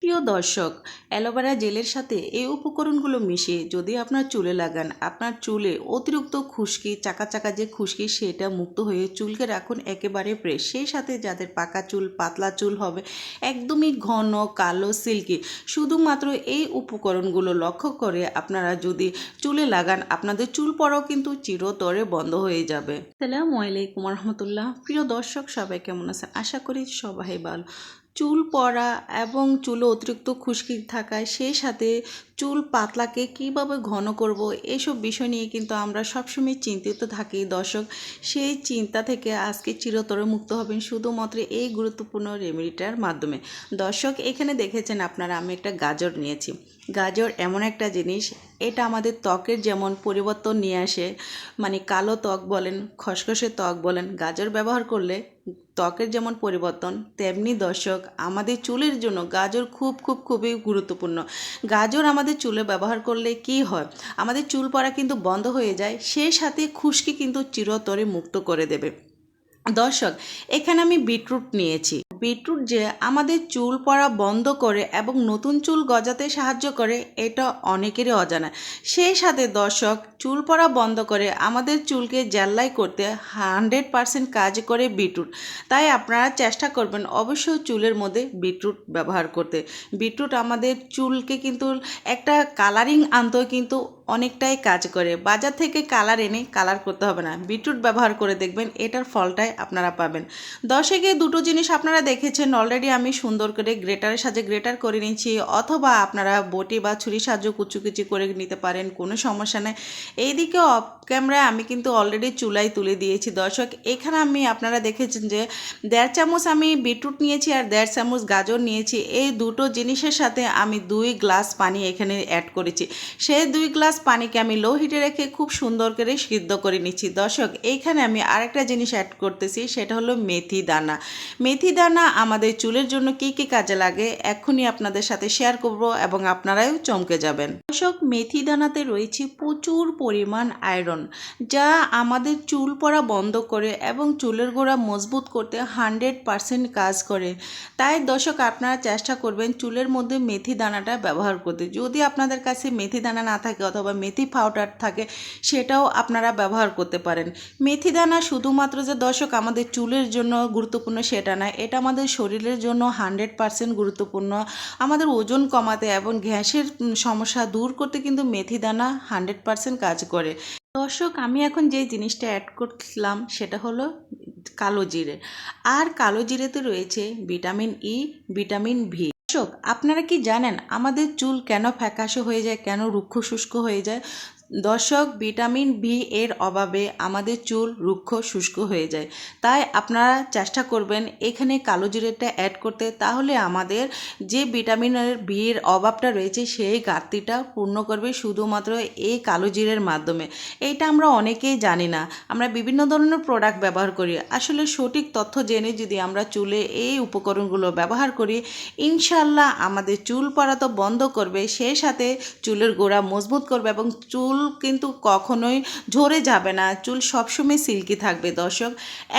প্রিয় দর্শক, অ্যালোভেরা জেলের সাথে এই উপকরণগুলো মিশিয়ে যদি আপনার চুলে লাগান, আপনার চুলে অতিরিক্ত খুশকি, চাকা চাকা যে খুশকি সেটা মুক্ত হয়ে চুলকে রাখুন একেবারে ফ্রেশ। সেই সাথে যাদের পাকা চুল, পাতলা চুল হবে, একদমই ঘন কালো সিল্কি, শুধুমাত্র এই উপকরণগুলো লক্ষ্য করে আপনারা যদি চুলে লাগান, আপনাদের চুল পড়াও কিন্তু চিরতরে বন্ধ হয়ে যাবে। আসসালামু আলাইকুম রহমতুল্লাহ। প্রিয় দর্শক, সবাই কেমন আছেন? আশা করি সবাই ভালো। চুল পড়া এবং চুলে অতিরিক্ত খুশকি থাকায়, সেই সাথে চুল পাতলাকে কিভাবে ঘন করব, এসব বিষয় নিয়ে কিন্তু আমরা সবসময় চিন্তিত থাকি দর্শক। সেই চিন্তা থেকে আজকে চিরতরে মুক্ত হবেন শুধুমাত্র এই গুরুত্বপূর্ণ রেমেডিটার মাধ্যমে। দর্শক, এখানে দেখেছেন আপনারা, আমি একটা গাজর নিয়েছি। গাজর এমন একটা জিনিস, এটা আমাদের ত্বকের যেমন পরিবর্তন নিয়ে আসে, মানে কালো ত্বক বলেন, খসখসে ত্বক বলেন, গাজর ব্যবহার করলে ত্বকের যেমন পরিবর্তন, তেমনি দর্শক আমাদের চুলের জন্য গাজর খুবই গুরুত্বপূর্ণ। গাজর আমাদের চুলে ব্যবহার করলে কি হয়, আমাদের চুল পড়া কিন্তু বন্ধ হয়ে যায়, সেই সাথে খুশকি কিন্তু চিরতরে মুক্ত করে দেবে। দর্শক, এখানে আমি বিটরুট নিয়েছি। বিটরুট যে আমাদের চুল পড়া বন্ধ করে এবং নতুন চুল গজাতে সাহায্য করে, এটা অনেকেরই অজানা। সেই সাথে দর্শক, চুল পড়া বন্ধ করে আমাদের চুলকে জ্যাল্লাই করতে 100% কাজ করে বিটরুট। তাই আপনারা চেষ্টা করবেন অবশ্যই চুলের মধ্যে বিটরুট ব্যবহার করতে। বিটরুট আমাদের চুলকে কিন্তু একটা কালারিং আনতেও কিন্তু অনেকটাই কাজ করে। বাজার থেকে কালার এনে কালার করতে হবে না, বিটরুট ব্যবহার করে দেখবেন এটার ফলটাই আপনারা পাবেন। দশেকে দুটো জিনিস আপনারা দেখেছেন অলরেডি, আমি সুন্দর করে গ্রেটারের সাহায্যে গ্রেটার করে নিচ্ছি, অথবা আপনারা বটি বা ছুরির সাহায্যে কুচি করে নিতে পারেন, কোনো সমস্যা নেই। এইদিকে অফ ক্যামেরায় আমি কিন্তু অলরেডি চুলায় তুলে দিয়েছি। দর্শক, এখানে আমি আপনারা দেখেছেন যে 1.5 চামচ আমি বিটরুট নিয়েছি আর 1.5 চামচ গাজর নিয়েছি। এই দুটো জিনিসের সাথে আমি 2 গ্লাস পানি এখানে অ্যাড করেছি। সেই 2 গ্লাস পানিকে আমি লো হিটে রেখে খুব সুন্দর করে সিদ্ধ করে নিচ্ছি। দর্শক, এইখানে আমি আরেকটা জিনিস অ্যাড করতেছি, সেটা হলো মেথি দানা। মেথি দানা আমাদের চুলের জন্য কি কাজে লাগে এখনই আপনাদের সাথে শেয়ার করব এবং আপনারাও চমকে যাবেন। দর্শক, মেথি দানাতে রয়েছে প্রচুর পরিমাণ আয়রন, যা আমাদের চুল পড়া বন্ধ করে এবং চুলের গোড়া মজবুত করতে 100% কাজ করে। তাই দর্শক, আপনারা চেষ্টা করবেন চুলের মধ্যে মেথি দানাটা ব্যবহার করতে। যদি আপনাদের কাছে মেথি দানা না থাকে অথবা মেথি পাউডার থাকে, সেটাও আপনারা ব্যবহার করতে পারেন। মেথি দানা শুধুমাত্র যে দর্শক আমাদের চুলের জন্য গুরুত্বপূর্ণ সেটা না, এটা আমাদের শরীরের জন্য 100% গুরুত্বপূর্ণ। আমাদের ওজন কমাতে এবং গ্যাসের সমস্যা দূর করতে কিন্তু মেথি দানা 100% কাজ করে। দর্শক, আমি এখন যে জিনিসটা অ্যাড করলাম সেটা হলো কালো জিরে। আর কালো জিরেতে রয়েছে ভিটামিন ই, ভিটামিন ভি। দর্শক, আপনারা কি জানেন আমাদের চুল কেন ফ্যাকাশে হয়ে যায়, কেন রুক্ষ শুষ্ক হয়ে যায়? দর্শক, ভিটামিন ভি এর অভাবে আমাদের চুল রুক্ষ শুষ্ক হয়ে যায়। তাই আপনারা চেষ্টা করবেন এখানে কালো জিরেটা অ্যাড করতে, তাহলে আমাদের যে ভিটামিনের ভি এর অভাবটা রয়েছে সেই ঘাটতিটা পূর্ণ করবে শুধুমাত্র এই কালো জিরের মাধ্যমে। এইটা আমরা অনেকেই জানি না, আমরা বিভিন্ন ধরনের প্রোডাক্ট ব্যবহার করি। আসলে সঠিক তথ্য জেনে যদি আমরা চুলে এই উপকরণগুলো ব্যবহার করি, ইনশাল্লাহ আমাদের চুল পড়া তো বন্ধ করবে, সেই সাথে চুলের গোড়া মজবুত করবে এবং চুল কিন্তু কখনোই ঝরে যাবে না, চুল সবসময় সিল্কি থাকবে। দর্শক,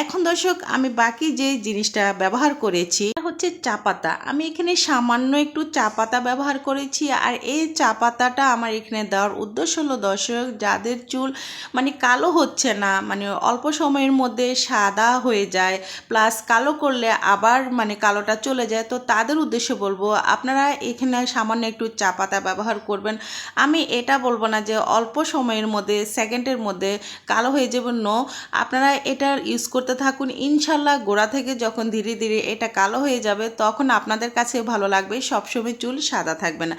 এখন দর্শক আমি বাকি যে জিনিসটা ব্যবহার করেছি হচ্ছে চা পাতা। আমি এখানে সামান্য একটু চা পাতা ব্যবহার করেছি, আর এই চা পাতাটা আমার এখানে দেওয়ার উদ্দেশ্য হলো দর্শক, যাদের চুল মানে কালো হচ্ছে না, মানে অল্প সময়ের মধ্যে সাদা হয়ে যায়, প্লাস কালো করলে আবার মানে কালোটা চলে যায়, তো তাদের উদ্দেশ্যে বলবো আপনারা এখানে সামান্য একটু চা পাতা ব্যবহার করবেন। আমি এটা বলবো না যে অল্প সময়ের মধ্যে সেকেন্ডের মধ্যে কালো হয়ে যাবে, নো, আপনারা এটা ইউজ করতে থাকুন। ইনশাল্লাহ গোড়া থেকে যখন ধীরে ধীরে এটা কালো হয়ে যাবে, তখন আপনাদের কাছে ভালো লাগবে, সবসময় চুল সাদা থাকবে না।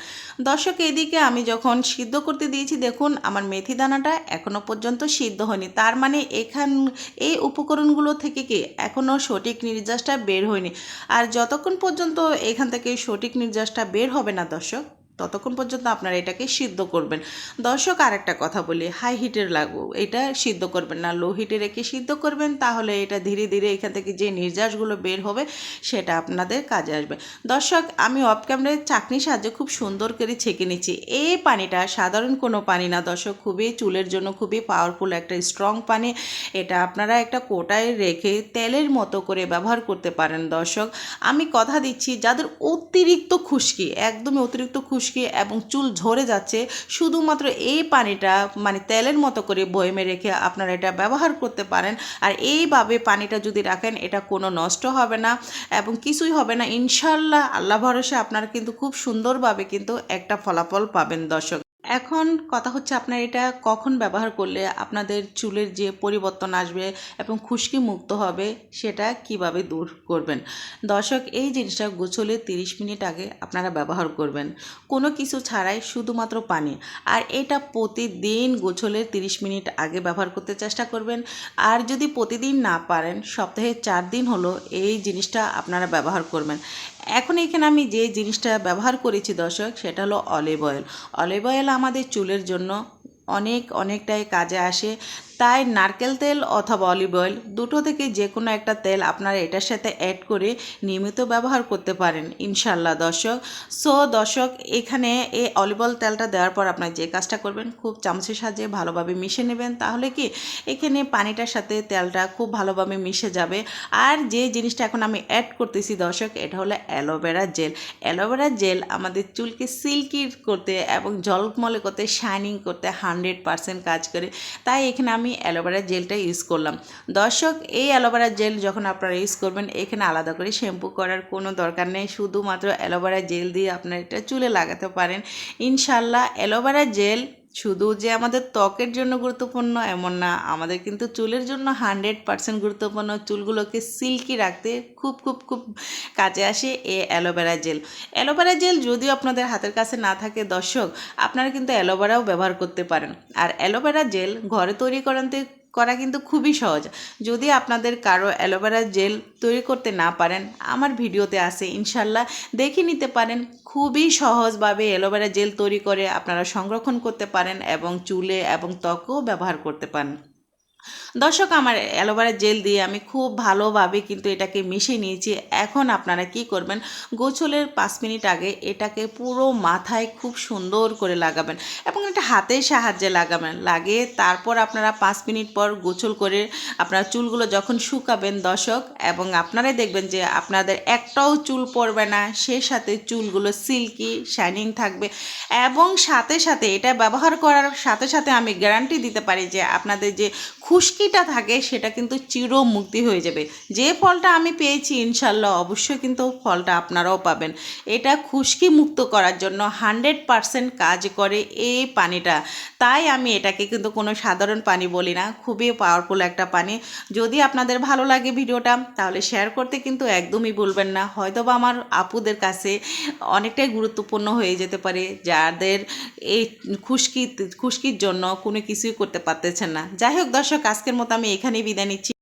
দর্শক, এদিকে আমি যখন সিদ্ধ করতে দিয়েছি, দেখুন আমার মেথি দানাটা এখনো পর্যন্ত সিদ্ধ হয়নি, তার মানে এই উপকরণগুলো থেকে কি এখনো সঠিক নির্যাসটা বের হয়নি। আর যতক্ষণ পর্যন্ত এখান থেকে সঠিক নির্যাসটা বের হবে না দর্শক, ততক্ষণ পর্যন্ত আপনারা এটাকে সিদ্ধ করবেন। দর্শক আরেকটা কথা বলি, হাই হিটের লাগবে এটা সিদ্ধ করবেন না, লো হিটে রেখে সিদ্ধ করবেন, তাহলে এটা ধীরে ধীরে এখান থেকে যে নির্যাসগুলো বের হবে সেটা আপনাদের কাজে আসবে। দর্শক আমি অফ ক্যামেরায় চাকনির সাহায্যে খুব সুন্দর করে ছেঁকে নিচ্ছি। এই পানিটা সাধারণ কোনো পানি না দর্শক, খুবই চুলের জন্য খুবই পাওয়ারফুল একটা স্ট্রং পানি। এটা আপনারা একটা কোটায় রেখে তেলের মতো করে ব্যবহার করতে পারেন। দর্শক আমি কথা দিচ্ছি, যাদের অতিরিক্ত খুশকি, একদমই অতিরিক্ত খুশকি এবং চুল ঝরে যাচ্ছে, শুধুমাত্র এই পানিটা মানে তেলের মতো করে বয়মে রেখে আপনারা এটা ব্যবহার করতে পারেন। আর এইভাবে পানিটা যদি রাখেন এটা কোনো নষ্ট হবে না এবং কিছুই হবে না ইনশাল্লাহ। আল্লাহ ভরসা আপনারা কিন্তু খুব সুন্দরভাবে কিন্তু একটা ফলাফল পাবেন। দর্শক এখন কথা হচ্ছে আপনার এটা কখন ব্যবহার করলে আপনাদের চুলের যে পরিবর্তন আসবে এবং খুশকি মুক্ত হবে সেটা কিভাবে দূর করবেন। দর্শক এই জিনিসটা গোছলে 30 মিনিট আগে আপনারা ব্যবহার করবেন, কোনো কিছু ছাড়াই, শুধুমাত্র পানি। আর এটা প্রতিদিন গোছলের 30 মিনিট আগে ব্যবহার করতে চেষ্টা করবেন। আর যদি প্রতিদিন না পারেন, সপ্তাহে 4 দিন হলো এই জিনিসটা আপনারা ব্যবহার করবেন। এখন এখানে আমি যে জিনিসটা ব্যবহার করেছি দর্শক সেটা হলো অলিভ অয়েল। অলিভ অয়েল আমাদের চুলের জন্য অনেকটাই কাজে আসে। তাই নারকেল তেল অথবা অলিভ অয়েল দুটো থেকে যে কোনো একটা তেল আপনারা এটার সাথে অ্যাড করে নিয়মিত ব্যবহার করতে পারেন ইনশাল্লাহ। দর্শক দর্শক এখানে এই অলিভ অয়েল তেলটা দেওয়ার পর আপনারা যে কাজটা করবেন, খুব চামচের সাহায্যে ভালোভাবে মিশে নেবেন, তাহলে কি এখানে পানিটার সাথে তেলটা খুব ভালোভাবে মিশে যাবে। আর যে জিনিসটা এখন আমি অ্যাড করতেছি দর্শক, এটা হলো অ্যালোভেরা জেল। অ্যালোভেরা জেল আমাদের চুলকে সিল্কি করতে এবং ঝলমলে করতে, শাইনিং করতে 100% কাজ করে। তাই এখানে আমি অ্যালোভেরা জেলটা ইউজ করলাম। দর্শক এই অ্যালোভেরা জেল যখন আপনারা ইউজ করবেন, এখানে আলাদা করে শ্যাম্পু করার কোনো দরকার নেই, শুধুমাত্র অ্যালোভেরা জেল দিয়ে আপনারা এটা চুলে লাগাতে পারেন ইনশাল্লাহ। অ্যালোভেরা জেল শুধু যে আমাদের ত্বকের জন্য গুরুত্বপূর্ণ এমন না, আমাদের কিন্তু চুলের জন্য 100% গুরুত্বপূর্ণ। চুলগুলোকে সিল্কি রাখতে খুব খুব খুব কাজে আসে এই অ্যালোভেরা জেল। অ্যালোভেরা জেল যদিও আপনাদের হাতের কাছে না থাকে দর্শক, আপনারা কিন্তু অ্যালোভেরাও ব্যবহার করতে পারেন। আর অ্যালোভেরা জেল ঘরে তৈরি করা কিন্তু খুবই সহজ। যদি আপনাদের কারো অ্যালোভেরা জেল তৈরি করতে না পারেন, আমার ভিডিওতে আছে ইনশাল্লাহ দেখে নিতে পারেন। খুবই সহজভাবে অ্যালোভেরা জেল তৈরি করে আপনারা সংরক্ষণ করতে পারেন এবং চুলে এবং ত্বকেও ব্যবহার করতে পারেন। দর্শক আমার অ্যালোভেরা জেল দিয়ে আমি খুব ভালোভাবে কিন্তু এটাকে মিশিয়ে নিয়েছি। এখন আপনারা কি করবেন, গোছলের 5 মিনিট আগে এটাকে পুরো মাথায় খুব সুন্দর করে লাগাবেন এবং এটা হাতের সাহায্যে লাগাবেন। লাগিয়ে তারপর আপনারা 5 মিনিট পর গোছল করে আপনারা চুলগুলো যখন শুকাবেন দর্শক, এবং আপনারাই দেখবেন যে আপনাদের একটাও চুল পড়বে না, সেই সাথে চুলগুলো সিল্কি শাইনিং থাকবে। এবং সাথে সাথে এটা ব্যবহার করার সাথে সাথে আমি গ্যারান্টি দিতে পারি যে আপনাদের যে খুশকিটা থাকে সেটা কিন্তু চিরমুক্তি হয়ে যাবে। যে ফলটা আমি পেয়েছি ইনশাল্লাহ অবশ্যই কিন্তু ফলটা আপনারাও পাবেন। এটা খুশকি মুক্ত করার জন্য 100% কাজ করে এই পানিটা। তাই আমি এটাকে কিন্তু কোনো সাধারণ পানি বলি না, খুবই পাওয়ারফুল একটা পানি। যদি আপনাদের ভালো লাগে ভিডিওটা, তাহলে শেয়ার করতে কিন্তু একদমই ভুলবেন না। হয়তোবা আমার আপুদের কাছে অনেকটাই গুরুত্বপূর্ণ হয়ে যেতে পারে, যাদের এই খুশকির জন্য কোনো কিছুই করতে পারতেছেন না। যাই হোক দর্শক, আজকের মতো আমি এখানেই বিদায় নিচ্ছি।